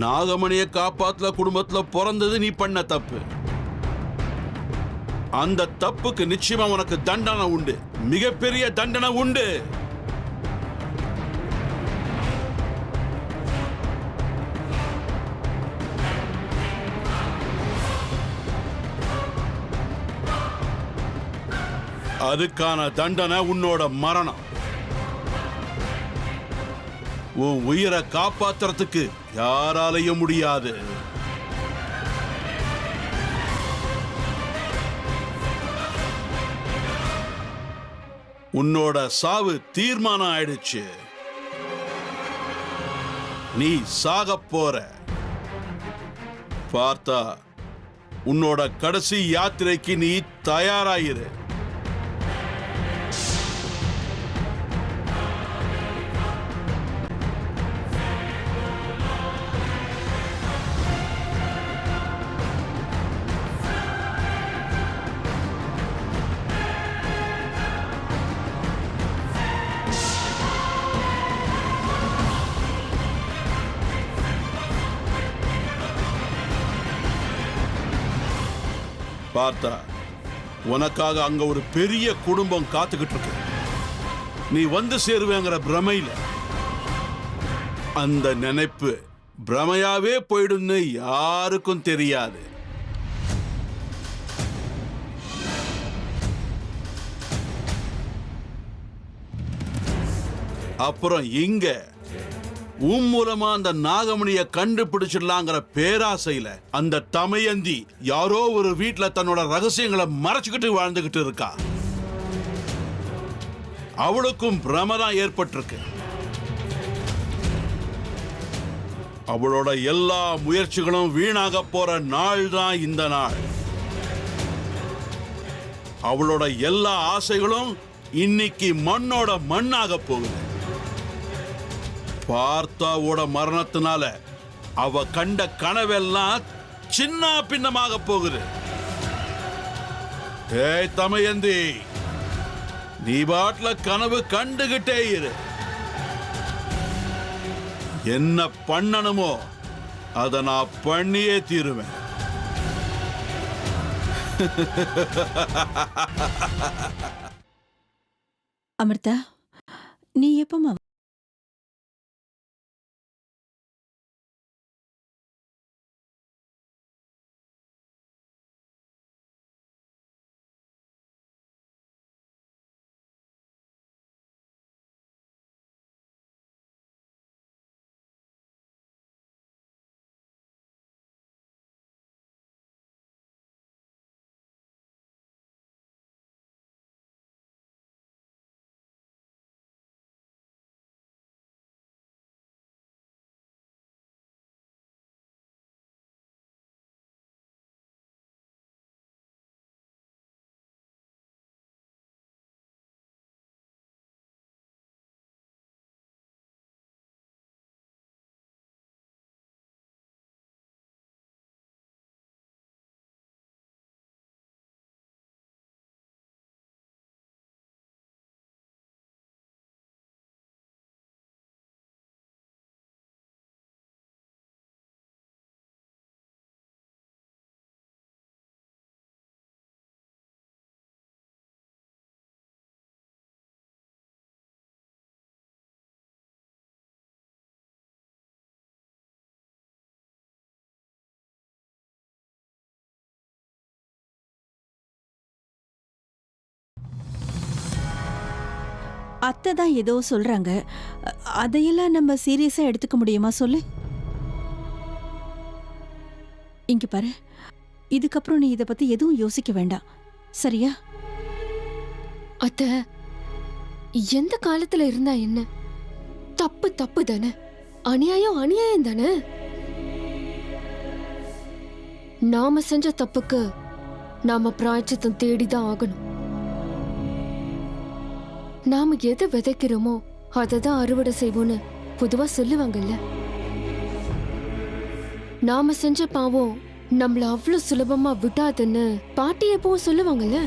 நாகமணிய காப்பாத்துல குடும்பத்துல பிறந்தது நீ பண்ண தப்பு. அந்த தப்புக்கு நிச்சயமா உனக்கு தண்டனை உண்டு, மிகப்பெரிய தண்டனை உண்டு. அதுக்கான தண்டனை உன்னோட மரணம். உன் உயிரை காப்பாத்துறதுக்கு யாராலையும் முடியாது. உன்னோட சாவு தீர்மானம் ஆயிடுச்சு. நீ சாகப் போற. பார்த்தா உன்னோட கடைசி யாத்திரைக்கு நீ தயாராயிரு. பார்த்தா உனக்காக அங்க ஒரு பெரிய குடும்பம் காத்துக்கிட்டு இருக்கு. நீ வந்து சேருவேங்கிற பிரமையில அந்த நினைப்பு பிரமையாவே போயிடுன்னு யாருக்கும் தெரியாது. அப்புறம் இங்க உன் மூலமா அந்த நாகமணிய கண்டுபிடிச்சிடலாங்கிற பேராசையில அந்த தமயந்தி யாரோ ஒரு வீட்டுல தன்னோட ரகசியங்களை மறைச்சுக்கிட்டு வாழ்ந்துகிட்டு இருக்கா. அவளுக்கும் பிரமதான் ஏற்பட்டிருக்கு. அவளோட எல்லா முயற்சிகளும் வீணாக போற நாள் தான் இந்த நாள். அவளோட எல்லா ஆசைகளும் இன்னைக்கு மண்ணோட மண்ணாக போகுது. பார்த்தாவோட மரணத்தினால அவ கண்ட கனவெல்லாம் சின்ன பின்னமாக போகுது. ஏய் தமயந்தி, நீ பாட்டுல கனவு கண்டுகிட்டே இரு. என்ன பண்ணணுமோ அதை நான் பண்ணியே தீருவேன். அமிர்தா, நீ எப்பமா அத்தை தான் ஏதோ சொல்றாங்க, அதையெல்லாம் நம்ம சீரியஸா எடுத்துக்க முடியுமா சொல்லு? இங்க பாரு, இதுக்கப்புறம் நீ இதை பத்தி எதுவும் யோசிக்க வேண்டாம், சரியா? அத்தை, எந்த காலத்துல இருந்தா என்ன? தப்பு தப்பு தானே, அநியாயம் அநியாயம் தானே. நாம செஞ்ச தப்புக்கு நாம பிராயச்சித்தம் தேடிதான் ஆகணும். நாம எதை விதைக்கிறோமோ அதை தான் அறுவடை செய்வோம்னு பொதுவா சொல்லுவாங்கல்ல. நாம செஞ்ச பாவம் நம்மள அவ்வளவு சுலபமா விட்டாதுன்னு பாட்டி எப்பவும் சொல்லுவாங்கல்ல.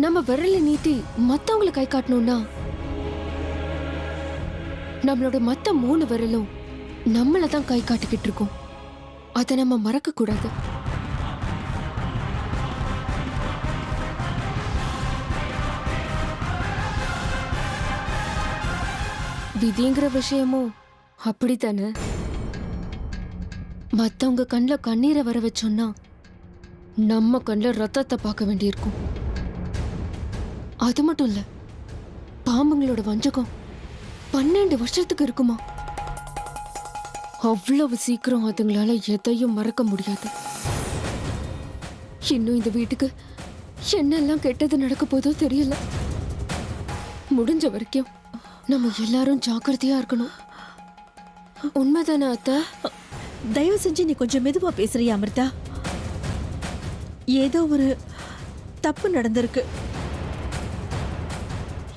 நம்ம விரல நீட்டி மத்தவங்களை கை காட்டணும்னா நம்மளோட மத்த 3 விரலும் நம்மள தான் கை காட்டிக்கிட்டு இருக்கோம். அதை நம்ம மறக்க கூடாது. விதிங்கிற விஷயமும் அப்படித்தானே. மத்தவங்க கண்ணில் கண்ணீரை வர வச்சோம்னா நம்ம கண்ணில் ரத்தத்தை பார்க்க வேண்டியிருக்கும். அது மட்டும் இல்ல, பாம்புங்களோட வஞ்சகம் 12 வருஷத்துக்கு இருக்குமா? அவ்வளவு சீக்கிரம் அதுங்களால எதையும் மறக்க முடியாது. இன்னும் இந்த வீட்டுக்கு என்னெல்லாம் கெட்டது நடக்க போதோ தெரியல. முடிஞ்ச வரைக்கும் நம்ம எல்லாரும் ஜாக்கிரதையா இருக்கணும். உண்மைதானே அத்தை? தயவு செஞ்சு நீ கொஞ்சம் மெதுவா பேசுறியா அமிர்தா? ஏதோ ஒரு தப்பு நடந்திருக்கு.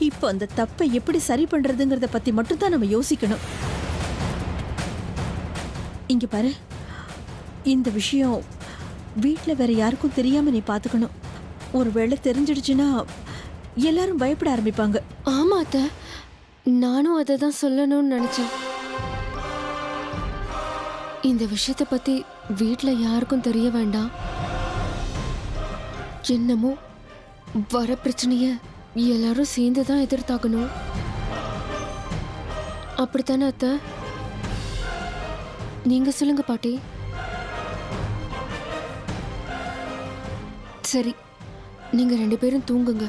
இப்போ அந்த தப்பை எப்படி சரி பண்றதுங்கிறத பத்தி மட்டும் தான் நம்ம யோசிக்கணும். இங்க பாரு, இந்த விஷயம் வீட்ல வேற யாருக்கும் தெரியாம நீ பாத்துக்கணும். ஒருவேளை தெரிஞ்சிடுச்சுன்னா எல்லாரும் பயப்பட ஆரம்பிப்பாங்க. ஆமா அத்தை, நானும் அதை தான் சொல்லணும்னு நினைச்சேன். இந்த விஷயத்தை பத்தி வீட்ல யாருக்கும் தெரிய வேண்டாம். என்னமோ வர பிரச்சனைய எல்லாரும் சேர்ந்து தான் எதிர்த்தாக்கணும். அப்படித்தானே அத்தை? நீங்க சொல்லுங்க பாட்டி. சரி, நீங்க 2 பேரும் தூங்குங்க.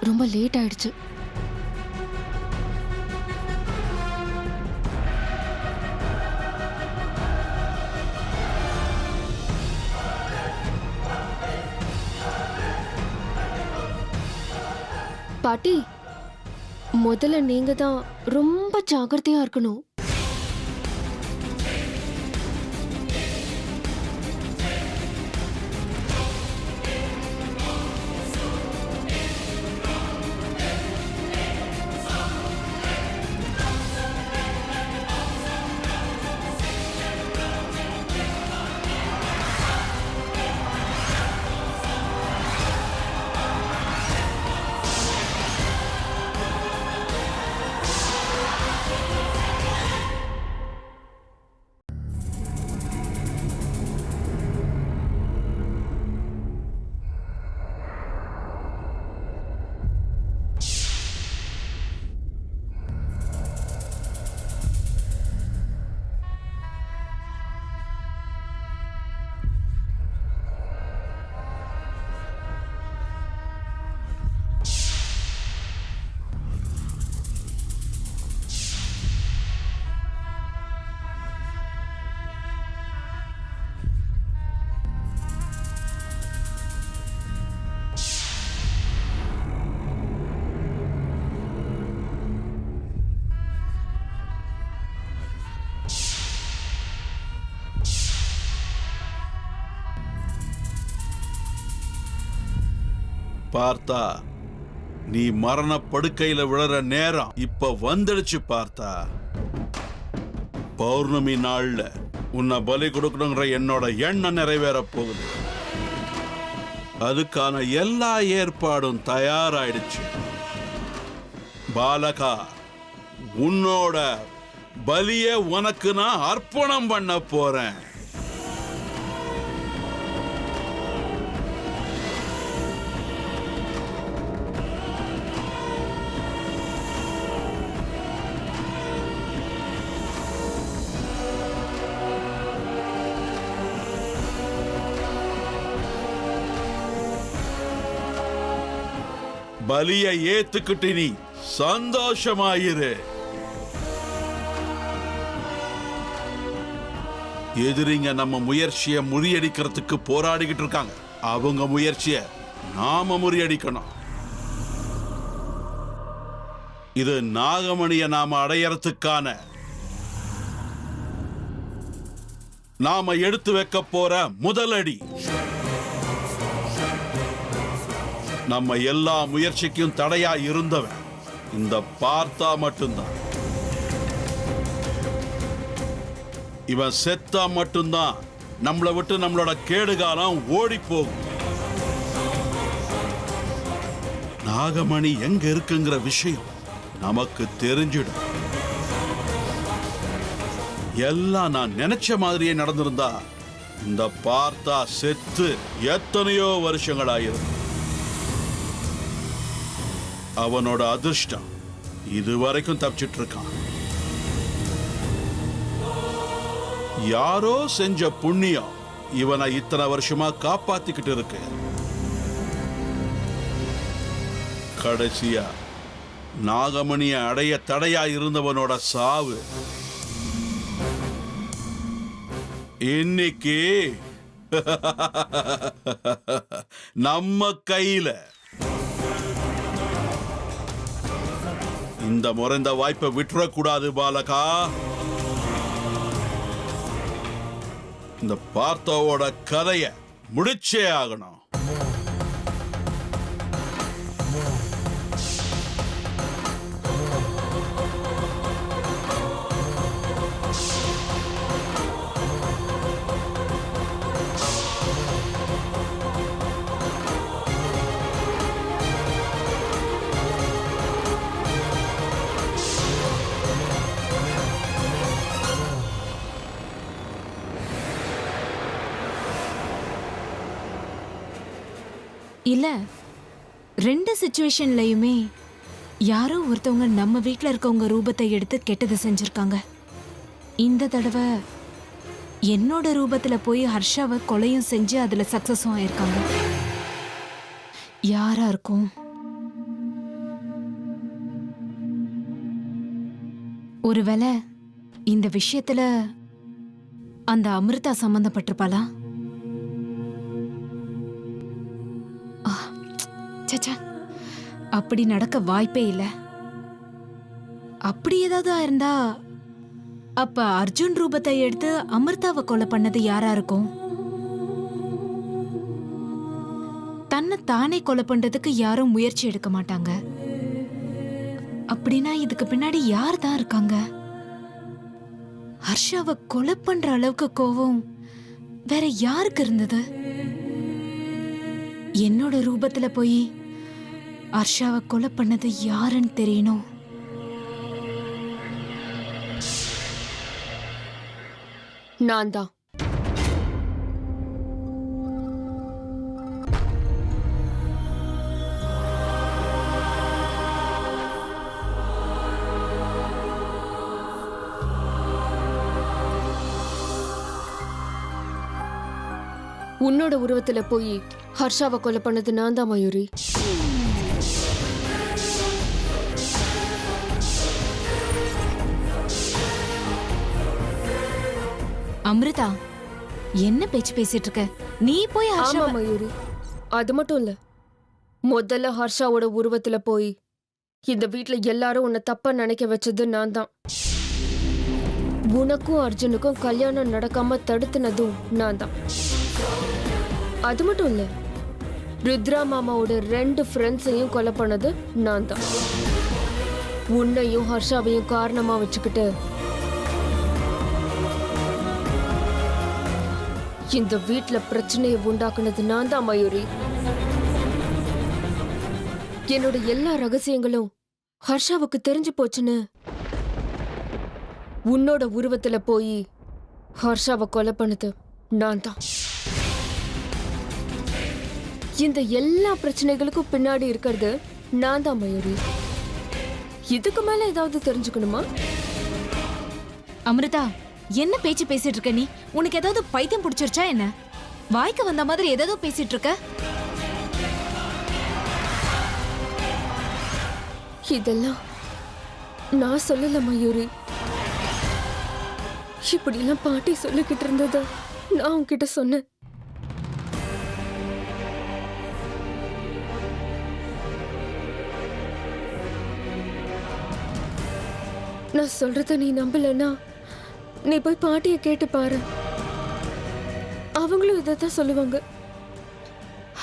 ரொம்ப லேட் ஆயிடுச்சு. பாட்டி, முதல்ல நீங்க தான் ரொம்ப ஜாக்கிரதையா இருக்கணும். பார்த்தா, நீ மரண படுக்கையில விழற நேரம் இப்ப வந்துடுச்சு பார்த்தா. பௌர்ணமி நாள்ல உன்னை பலி கொடுக்கணுங்கிற என்னோட எண்ணம் நிறைவேற போகுது. அதுக்கான எல்லா ஏற்பாடும் தயாராயிடுச்சு. பாலகா, உன்னோட பலிய உனக்கு நான் அர்ப்பணம் பண்ண போறேன். பலிய ஏத்துக்கிட்டு நீ சந்தோஷமாயிரு. எதிரிங்க நம்ம முயற்சியை முறியடிக்கிறதுக்கு போராடிக்கிட்டு இருக்காங்க. அவங்க முயற்சியை நாம முறியடிக்கணும். இது நாகமணியை நாம அடையறதுக்கான நாம எடுத்து வைக்க போற முதலடி. நம்ம எல்லா முயற்சிக்கும் தடையா இருந்தவன் இந்த பார்த்தா மட்டும்தான். இவன் செத்தா மட்டும்தான் நம்மளை விட்டு நம்மளோட கேடுகாலம் ஓடி போகும். நாகமணி எங்க இருக்குங்கிற விஷயம் நமக்கு தெரிஞ்சிடும். எல்லாம் நான் நினைச்ச மாதிரியே நடந்திருந்தா இந்த பார்த்தா செத்து எத்தனையோ வருஷங்கள் ஆயிரும். அவனோட அதிர்ஷ்டம் இதுவரைக்கும் தப்பிச்சிட்டு இருக்கான். யாரோ செஞ்ச புண்ணியம் இவனை இத்தனை வருஷமா காப்பாத்திக்கிட்டு இருக்கு. கடைசியா நாகமணிய அடைய தடையா இருந்தவனோட சாவு இன்னைக்கு நம்ம கையில. இந்த முறை இந்த வாய்ப்பை விட்டுறக்கூடாது பாலகா. இந்த பார்த்தாவோட கதைய முடிச்சே ஆகணும். இல்ல, ரெண்டு சிச்சுவேஷன்லயுமே யாரோ ஒருத்தவங்க நம்ம வீட்ல இருக்கவங்க ரூபத்தை எடுத்து கெட்டது செஞ்சிருக்காங்க. இந்த தடவை என்னோட ரூபத்துல போய் ஹர்ஷாவை கொலையும் செஞ்சு அதுல சக்சஸும் ஆயிருக்காங்க. யாரா இருக்கும்? ஒருவேளை இந்த விஷயத்துல அந்த அமிர்தா சம்பந்தப்பட்டிருப்பாளா? சச்சா, அப்படி நடக்க வாய்ப்பே இல்லை. அப்படி ஏதாவது இருந்தா அப்ப அர்ஜுன் ரூபத்தை எடுத்து அமிர்தாவை கொலை பண்ணது யாரா இருக்கும்? தன்னை தானே கொலை பண்றதுக்கு யாரும் முயற்சி எடுக்க மாட்டாங்க. அப்படின்னா இதுக்கு பின்னாடி யார் தான் இருக்காங்க? ஹர்ஷாவை கொலை பண்ற அளவுக்கு கோவம் வேற யாருக்கு இருந்தது? என்னோட ரூபத்துல போய் ஹர்ஷாவை கொலை பண்ணது யாருன்னு தெரியணும். நான் தான். உன்னோட உருவத்துல போய் ஹர்ஷாவை கொலை பண்ணது நான் தான் மயூரி. அமிர்தா, என்ன பேச்சு பேசிட்டு இருக்க? நீ போய் ஆமா ஹர்ஷாவை... மயூரி, அது மட்டும் இல்ல, முதல்ல ஹர்ஷாவோட உருவத்துல போய் இந்த வீட்ல எல்லாரும் உன்னை தப்பா நினைக்க வச்சது நான் தான். உனக்கும் அர்ஜுனுக்கும் கல்யாணம் நடக்காம தடுத்துனதும் நான் தான். அது மட்டும் இல்ல, ருத்ரா மாமாவோட 2 ஃப்ரெண்ட்ஸையும் கொலை பண்ணது நான் தான். உன்னையும் ஹர்ஷாவையும் காரணமா வச்சுக்கிட்டு இந்த வீட்ல பிரச்சனையை உண்டாக்குனது நான் தான் மயூரி. என்னோட எல்லா ரகசியங்களும் ஹர்ஷாவுக்கு தெரிஞ்சு போச்சுன்னு உன்னோட உருவத்துல போய் ஹர்ஷாவை கொலை பண்ணது நான் தான். இந்த எல்லா பிரச்சனைகளுக்கும் பின்னாடி இருக்கிறது நான் தான் மயூரி. இதுக்கு மேல ஏதாவது தெரிஞ்சுக்கணுமா? அமிர்தா, என்ன பேச்சு பேசிட்டு இருக்க நீ? உனக்கு ஏதாவது பைத்தியம் பிடிச்சிருச்சா என்ன? வாய்க்கு வந்த மாதிரி ஏதாவது பேசிட்டு இருக்க. இதெல்லாம் நான் சொல்லல மயூரி. இப்படிலாம் பாட்டி சொல்லிக்கிட்டு இருந்தத நான் உன்கிட்ட சொன்னேன். நான் சொல்றத நீ நம்பலன்னா நீ போய் பாட்டிய கேட்டு பாரு. அவங்களும் இதைத்தான் சொல்லுவாங்க.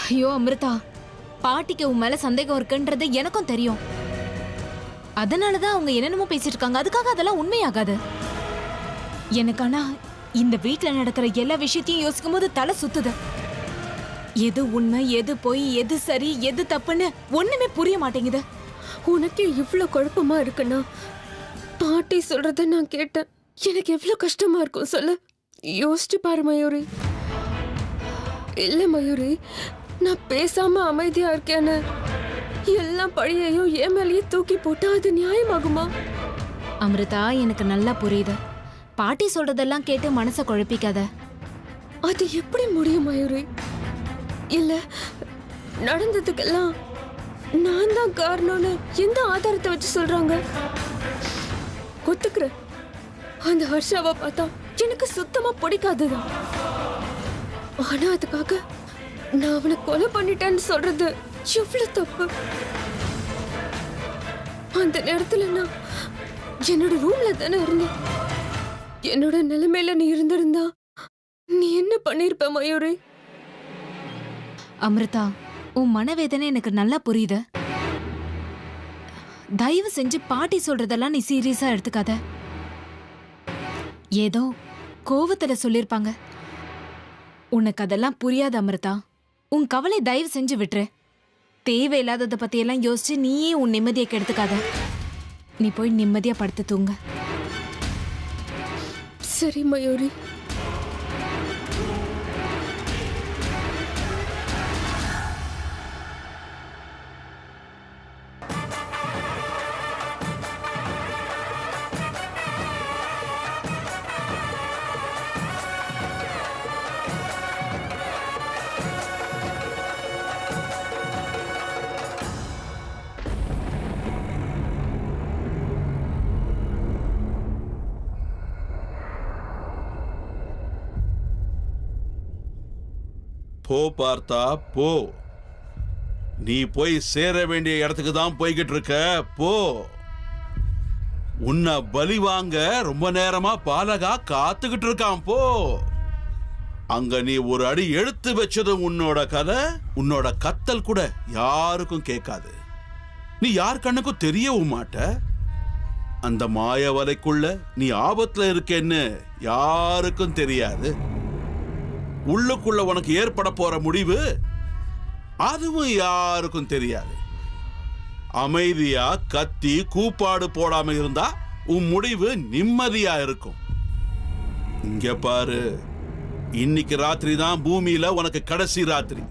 ஐயோ அமிர்தா, பாட்டிக்கு உன் மேல சந்தேகம் இருக்குன்றது எனக்கும் தெரியும். அதனாலதான் அவங்க என்னென்னமோ பேசிட்டு இருக்காங்க. அதுக்காக அதெல்லாம் உண்மையாகாது. எனக்கு ஆனா இந்த வீட்ல நடக்கிற எல்லா விஷயத்தையும் யோசிக்கும் போது தலை சுத்துது. எது உண்மை, எது பொய், எது சரி, எது தப்புன்னு ஒண்ணுமே புரிய மாட்டேங்குது. உனக்கு இவ்வளவு குழப்பமா இருக்குன்னா பாட்டி சொல்றத நான் கேட்டேன். எனக்கு எவ்வளவு கஷ்டமா இருக்கும் சொல்லு. யோசிச்சு பாரு மயூரி. இல்ல மயூரி, நான் பேசாம அமைதியா இருக்கேன்னு எல்லா பழியையும் என் மேலேயே தூக்கி போட்டா அது நியாயமாகுமா? அமிர்தா, எனக்கு நல்லா புரியுது. பாட்டி சொல்றதெல்லாம் கேட்டு மனசை குழப்பிக்காத. அது எப்படி முடியும் மயூரி? இல்ல, நடந்ததுக்கெல்லாம் நான் தான் காரணம்னு எந்த ஆதாரத்தை வச்சு சொல்றாங்க? ஒத்துக்கிறேன், அந்த ஹர்ஷாவை பார்த்தா எனக்கு சுத்தமா பிடிக்காதுதான். ஆனா அதுக்காக நான் அவனை கொலை பண்ணிட்டேன்னு சொல்றது எவ்வளவு தப்பு. அந்த நேரத்துல நான் என்னோட ரூம்ல தானே இருந்தேன். என்னோட நிலைமையில நீ இருந்திருந்தா நீ என்ன பண்ணிருப்ப மயூரி? அமிர்தா, உன் மனவேதனை எனக்கு நல்லா புரியுது. தயவு செஞ்சு பாட்டி சொல்றதெல்லாம் நீ சீரியஸா எடுத்துக்காத. ஏதோ கோவத்துல சொல்லிருப்பாங்க. உனக்கு அதெல்லாம் புரியாது அமிர்தா. உன் கவலை தயவு செஞ்சு விட்டுரு. தேவையில்லாததை பத்தியெல்லாம் யோசிச்சு நீயே உன் நிம்மதியை கெடுத்துக்காத. நீ போய் நிம்மதியா படுத்து தூங்க. சரி மயூரி. போ பார்த்தா போ. நீ போய் சேர வேண்டிய இடத்துக்கு தான் போய்கிட்டு இருக்க. போ. உன்னை பலி வாங்க ரொம்ப நேரமா பாலகா காத்துக்கிட்டு இருக்கான். போ. அங்க நீ ஒரு அடி எடுத்து வச்சது உன்னோட கதை, உன்னோட கத்தல் கூட யாருக்கும் கேட்காது. நீ யார் கண்ணுக்கும் தெரியவும் மாட்ட. அந்த மாய வலைக்குள்ள நீ ஆபத்துல இருக்கேன்னு யாருக்கும் தெரியாது. உள்ளுக்குள்ள உனக்கு ஏற்பட போற முடிவு அதுவும் யாருக்கும் தெரியாது. அமைதியா கத்தி கூப்பாடு போடாம இருந்தா உன் முடிவு நிம்மதியா இருக்கும். இங்க பாரு, இன்னைக்கு ராத்திரி தான் பூமியில உனக்கு கடைசி ராத்திரி.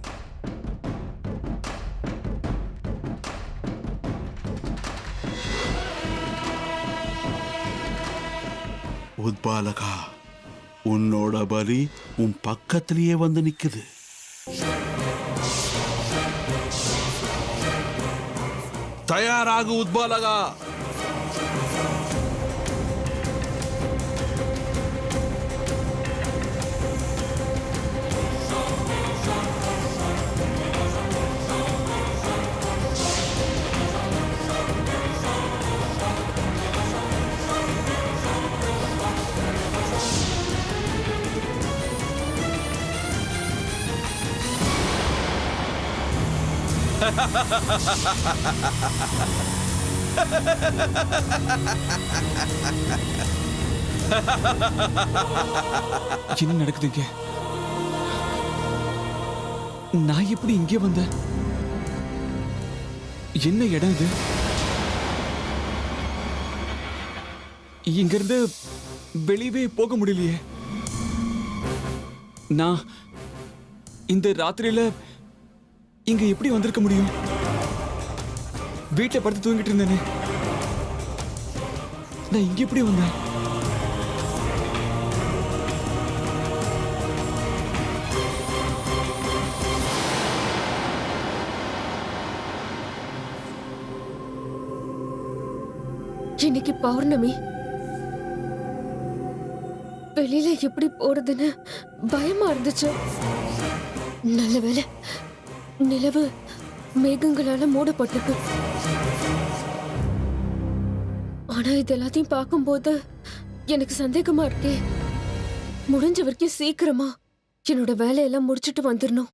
உத்பாலகா, உன்னோட பலி உன் பக்கத்திலேயே வந்து நிக்குது. தயாராகு உத்பாலகா. என்ன நடக்குதுங்க? நான் எப்படி இங்கே வந்தேன்? என்ன இடம் இது? இங்கிருந்து வெளியவே போக முடியலையே. நான் இந்த ராத்திரியில இங்க எப்படி வந்திருக்க முடியும்? வீட்டுல படுத்து தூங்கிட்டு இருந்தேனே, நான் இங்க எப்படி வந்தேன்? இன்னைக்கு பௌர்ணமி. வெளியில எப்படி போறதுன்னு பயமா இருந்துச்சு. நல்ல வேளை நிலவு மேகங்களால மூடப்பட்டிருக்கு. ஆனா இது எல்லாத்தையும் பார்க்கும்போது எனக்கு சந்தேகமா இருக்கே. முடிஞ்ச வரைக்கும் சீக்கிரமா என்னோட வேலையெல்லாம் முடிச்சிட்டு வந்துடணும்.